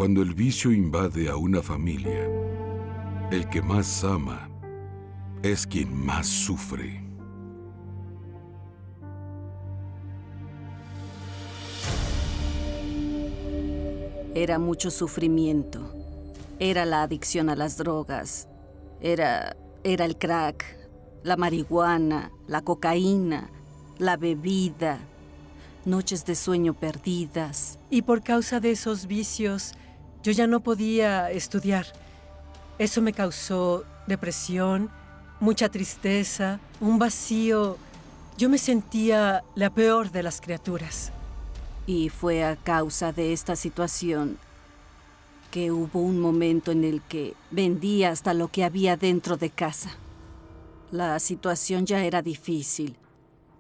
Cuando el vicio invade a una familia, el que más ama es quien más sufre. Era mucho sufrimiento. Era la adicción a las drogas. Era el crack, la marihuana, la cocaína, la bebida, noches de sueño perdidas. Y por causa de esos vicios, yo ya no podía estudiar. Eso me causó depresión, mucha tristeza, un vacío. Yo me sentía la peor de las criaturas. Y fue a causa de esta situación que hubo un momento en el que vendí hasta lo que había dentro de casa. La situación ya era difícil,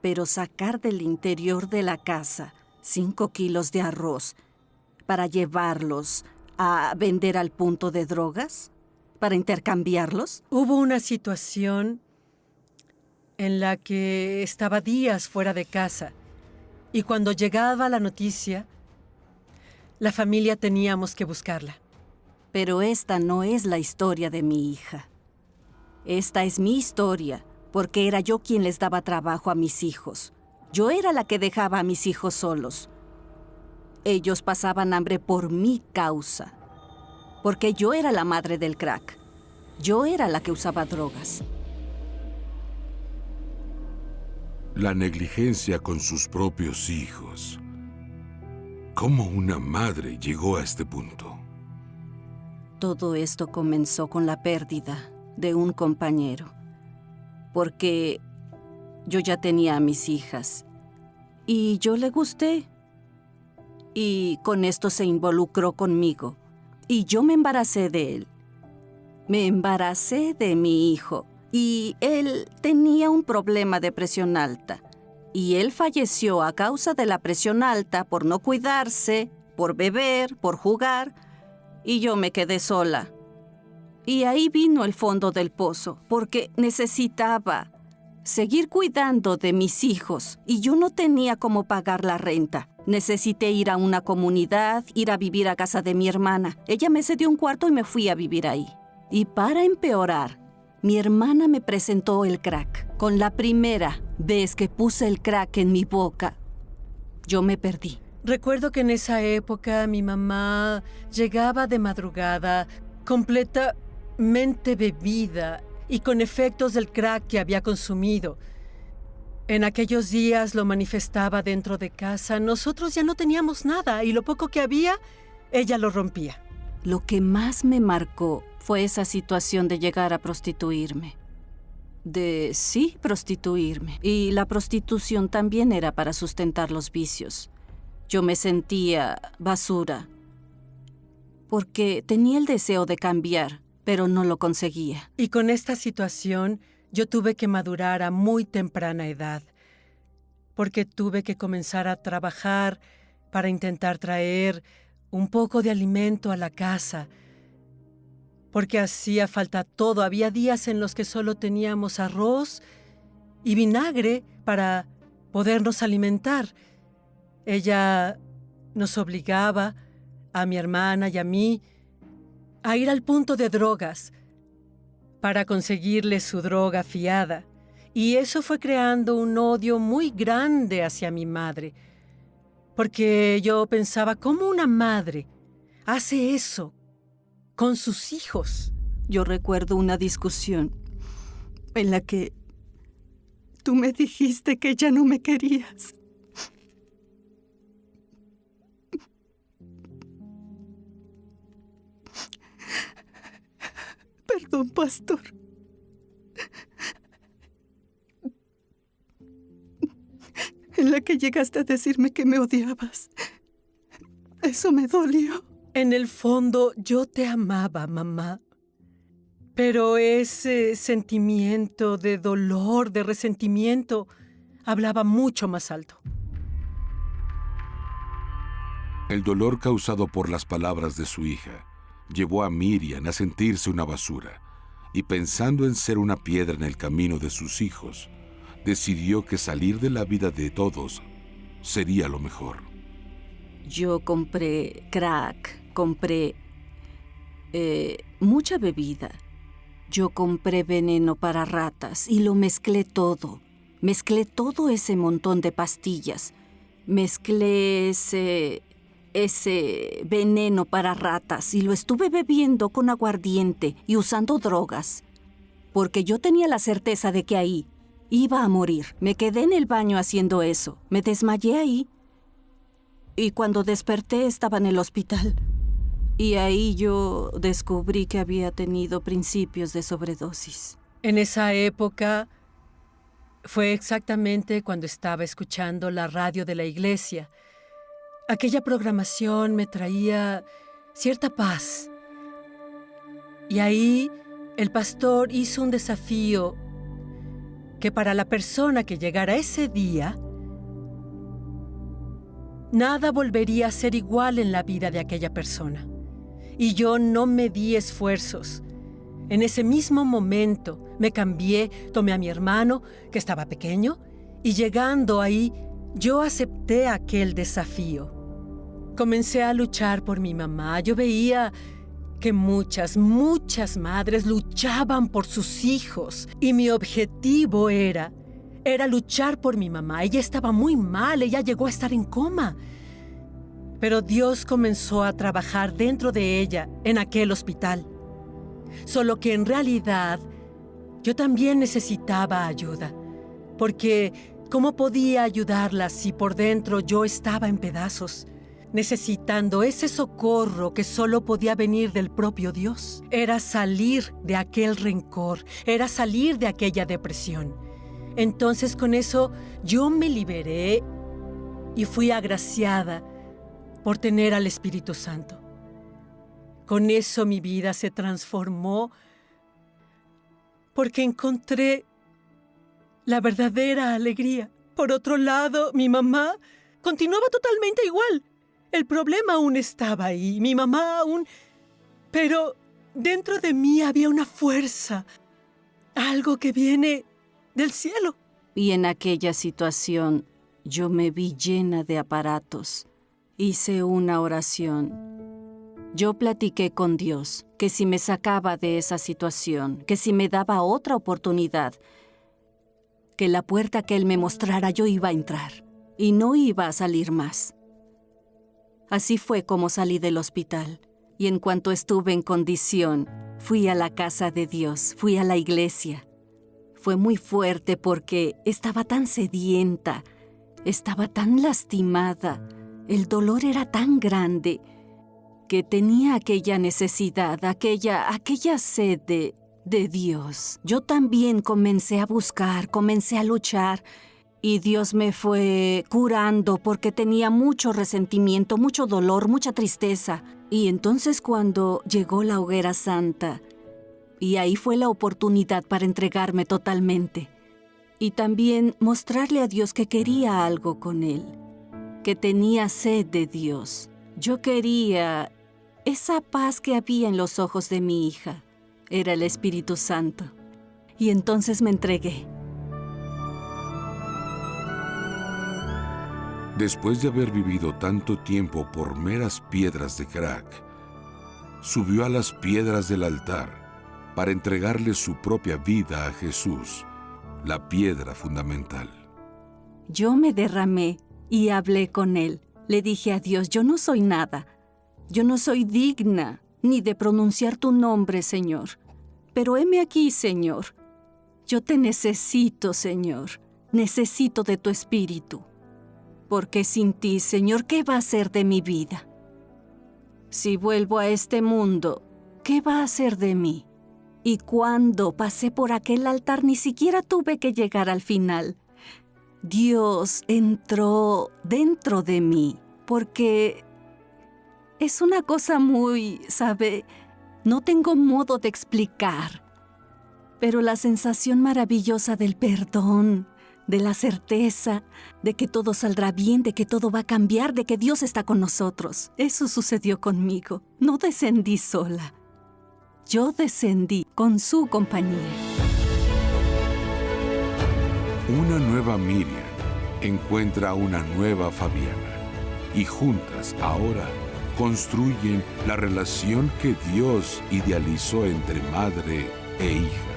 pero sacar del interior de la casa 5 kilos de arroz para llevarlos a vender al punto de drogas, para intercambiarlos. Hubo una situación en la que estaba días fuera de casa y cuando llegaba la noticia, la familia teníamos que buscarla. Pero esta no es la historia de mi hija. Esta es mi historia, porque era yo quien les daba trabajo a mis hijos. Yo era la que dejaba a mis hijos solos. Ellos pasaban hambre por mi causa, porque yo era la madre del crack. Yo era la que usaba drogas. La negligencia con sus propios hijos. ¿Cómo una madre llegó a este punto? Todo esto comenzó con la pérdida de un compañero, porque yo ya tenía a mis hijas y yo le gusté. Y con esto se involucró conmigo y yo me embaracé de él. Me embaracé de mi hijo y él tenía un problema de presión alta. Y él falleció a causa de la presión alta por no cuidarse, por beber, por jugar. Y yo me quedé sola. Y ahí vino el fondo del pozo, porque necesitaba seguir cuidando de mis hijos. Y yo no tenía cómo pagar la renta. Necesité ir a una comunidad, ir a vivir a casa de mi hermana. Ella me cedió un cuarto y me fui a vivir ahí. Y para empeorar, mi hermana me presentó el crack. Con la primera vez que puse el crack en mi boca, yo me perdí. Recuerdo que en esa época mi mamá llegaba de madrugada, completamente bebida y con efectos del crack que había consumido. En aquellos días lo manifestaba dentro de casa. Nosotros ya no teníamos nada y lo poco que había, ella lo rompía. Lo que más me marcó fue esa situación de llegar a prostituirme. Prostituirme. Y la prostitución también era para sustentar los vicios. Yo me sentía basura, porque tenía el deseo de cambiar, pero no lo conseguía. Y con esta situación, yo tuve que madurar a muy temprana edad, porque tuve que comenzar a trabajar para intentar traer un poco de alimento a la casa, porque hacía falta todo. Había días en los que solo teníamos arroz y vinagre para podernos alimentar. Ella nos obligaba, a mi hermana y a mí, a ir al punto de drogas para conseguirle su droga fiada. Y eso fue creando un odio muy grande hacia mi madre, porque yo pensaba, ¿cómo una madre hace eso con sus hijos? Yo recuerdo una discusión en la que tú me dijiste que ya no me querías. Perdón, pastor. En la que llegaste a decirme que me odiabas. Eso me dolió. En el fondo, yo te amaba, mamá. Pero ese sentimiento de dolor, de resentimiento, hablaba mucho más alto. El dolor causado por las palabras de su hija llevó a Miriam a sentirse una basura y, pensando en ser una piedra en el camino de sus hijos, decidió que salir de la vida de todos sería lo mejor. Yo compré crack compré mucha bebida. Yo compré veneno para ratas y lo mezclé todo. Mezclé todo ese montón de pastillas. Mezclé ese veneno para ratas y lo estuve bebiendo con aguardiente y usando drogas. Porque yo tenía la certeza de que ahí iba a morir. Me quedé en el baño haciendo eso. Me desmayé ahí. Y cuando desperté estaba en el hospital. Y ahí yo descubrí que había tenido principios de sobredosis. En esa época fue exactamente cuando estaba escuchando la radio de la iglesia. Aquella programación me traía cierta paz. Y ahí el pastor hizo un desafío que para la persona que llegara ese día, nada volvería a ser igual en la vida de aquella persona. Y yo no me di esfuerzos. En ese mismo momento me cambié, tomé a mi hermano, que estaba pequeño, y llegando ahí, yo acepté aquel desafío. Comencé a luchar por mi mamá. Yo veía que muchas madres luchaban por sus hijos. Y mi objetivo era luchar por mi mamá. Ella estaba muy mal, ella llegó a estar en coma. Pero Dios comenzó a trabajar dentro de ella en aquel hospital. Solo que en realidad yo también necesitaba ayuda. Porque ¿cómo podía ayudarla si por dentro yo estaba en pedazos? Necesitando ese socorro que solo podía venir del propio Dios. Era salir de aquel rencor, era salir de aquella depresión. Entonces con eso yo me liberé y fui agraciada por tener al Espíritu Santo. Con eso mi vida se transformó porque encontré la verdadera alegría. Por otro lado, mi mamá continuaba totalmente igual. El problema aún estaba ahí, mi mamá aún... Pero dentro de mí había una fuerza, algo que viene del cielo. Y en aquella situación yo me vi llena de aparatos. Hice una oración. Yo platiqué con Dios que si me sacaba de esa situación, que si me daba otra oportunidad, que la puerta que Él me mostrara yo iba a entrar y no iba a salir más. Así fue como salí del hospital y en cuanto estuve en condición, fui a la casa de Dios, fui a la iglesia. Fue muy fuerte porque estaba tan sedienta, estaba tan lastimada. El dolor era tan grande que tenía aquella necesidad, aquella sed de Dios. Yo también comencé a buscar, comencé a luchar y Dios me fue curando porque tenía mucho resentimiento, mucho dolor, mucha tristeza. Y entonces cuando llegó la hoguera santa, y ahí fue la oportunidad para entregarme totalmente y también mostrarle a Dios que quería algo con Él, que tenía sed de Dios. Yo quería esa paz que había en los ojos de mi hija. Era el Espíritu Santo. Y entonces me entregué. Después de haber vivido tanto tiempo por meras piedras de crack, subió a las piedras del altar para entregarle su propia vida a Jesús, la piedra fundamental. Yo me derramé y hablé con Él. Le dije a Dios, yo no soy nada. Yo no soy digna ni de pronunciar tu nombre, Señor. Pero heme aquí, Señor. Yo te necesito, Señor. Necesito de tu Espíritu. Porque sin ti, Señor, ¿qué va a ser de mi vida? Si vuelvo a este mundo, ¿qué va a ser de mí? Y cuando pasé por aquel altar, ni siquiera tuve que llegar al final. Dios entró dentro de mí, porque es una cosa muy, ¿sabe? No tengo modo de explicar, pero la sensación maravillosa del perdón, de la certeza de que todo saldrá bien, de que todo va a cambiar, de que Dios está con nosotros. Eso sucedió conmigo. No descendí sola. Yo descendí con su compañía. Una nueva Miriam encuentra a una nueva Fabiana y juntas ahora construyen la relación que Dios idealizó entre madre e hija.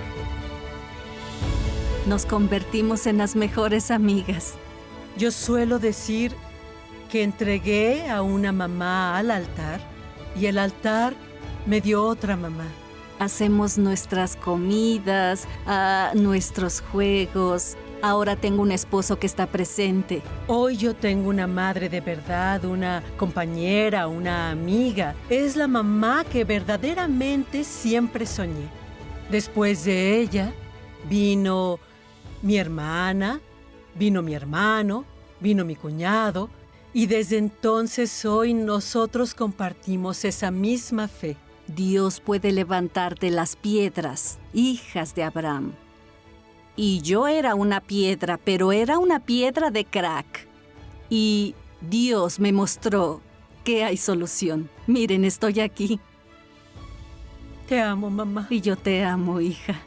Nos convertimos en las mejores amigas. Yo suelo decir que entregué a una mamá al altar y el altar me dio otra mamá. Hacemos nuestras comidas, nuestros juegos. Ahora tengo un esposo que está presente. Hoy yo tengo una madre de verdad, una compañera, una amiga. Es la mamá que verdaderamente siempre soñé. Después de ella vino mi hermana, vino mi hermano, vino mi cuñado, y desde entonces hoy nosotros compartimos esa misma fe. Dios puede levantar de las piedras, hijas de Abraham. Y yo era una piedra, pero era una piedra de crack. Y Dios me mostró que hay solución. Miren, estoy aquí. Te amo, mamá. Y yo te amo, hija.